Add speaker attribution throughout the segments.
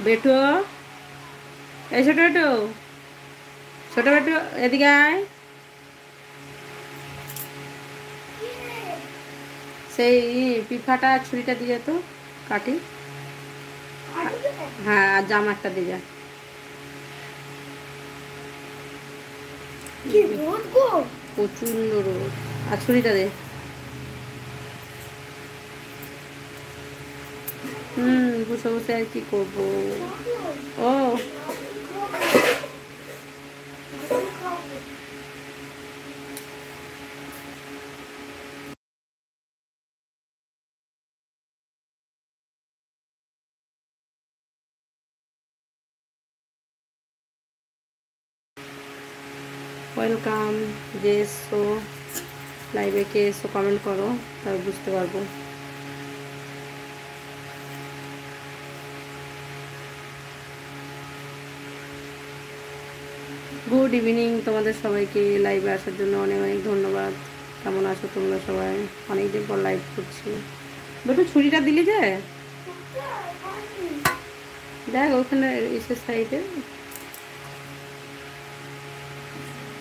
Speaker 1: বেটু, এই ছোট বেটু, ছোট বেটু, এদিকে আয়। সেই পিফাটা ছুরিটা দিয়ে তো কাটি। হ্যাঁ, আর জামাটা দিয়ে। প্রচন্ড রোদ। আর ছুরিটা দে। বসে বসে আর কি করবো। ও ওয়েলকাম। যে এসো লাইভে, কে এসো কমেন্ট করো, তবে বুঝতে পারবো। গুড ইভিনিং তোমাদের সবাইকে। লাইভে আসার জন্য অনেক অনেক ধন্যবাদ। কেমন আছো তোমরা সবাই? অনেকদিন পর লাইভ করছি। বেটু ছুরিটা দিলি যে, দেখ ওখানে ইসের সাইডে।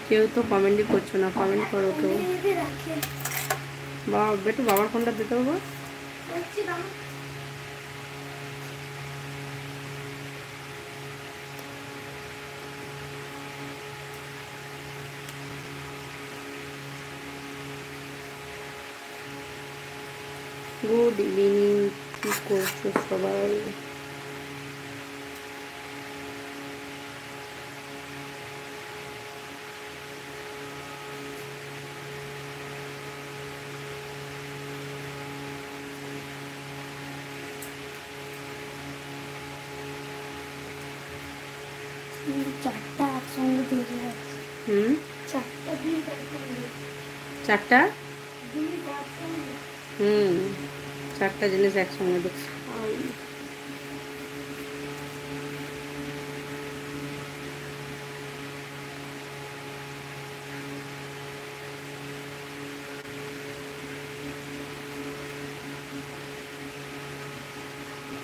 Speaker 1: কেউ তো কমেন্টই করছো না, কমেন্ট করো তো। বাবা বেটু, বাবার ফোনটা দিতে হবে। গুড ইভিনিং, কি করছো সবাই?
Speaker 2: চারটা একসঙ্গে দিয়ে যাচ্ছে।
Speaker 1: চারটা চারটা জিনিস একসঙ্গে দেখ।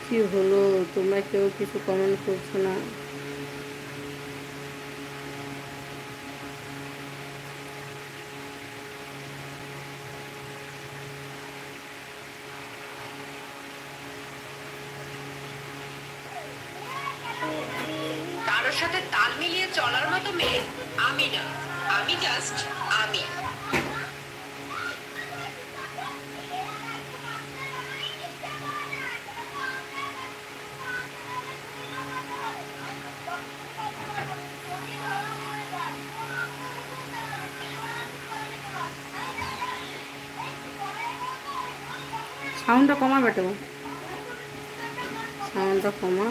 Speaker 1: কি হলো, তোমরা কেউ কিছু কমেন্ট করছো না?
Speaker 3: কারোর সাথে তাল মিলিয়ে চলার মতো মেয়ে আমি না, আমি জাস্ট আমি।
Speaker 1: সাউন্ডটা কমা বেটো, সাউন্ডটা কমা।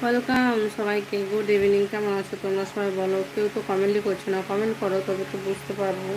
Speaker 1: ওয়েলকাম সবাইকে, গুড ইভিনিং। কেমন আছো তোমরা সবাই বলো? কেউ তো কমেন্টই করছো না, কমেন্ট করো তবে তো বুঝতে পারবো।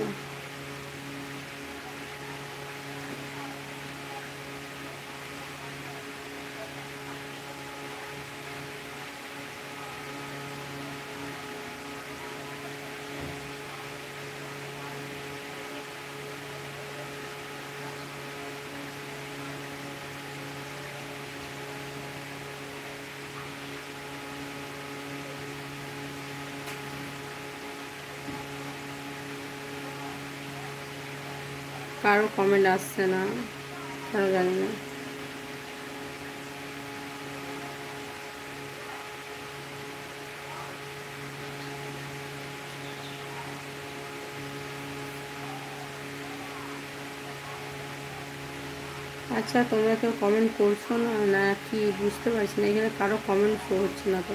Speaker 1: কারো কমেন্ট আসছে না, কেন জানি না। আচ্ছা, তোমরা কেউ কমেন্ট করছো না, না কি বুঝতে পারছি না। এখানে কারো কমেন্ট শো হচ্ছে না তো।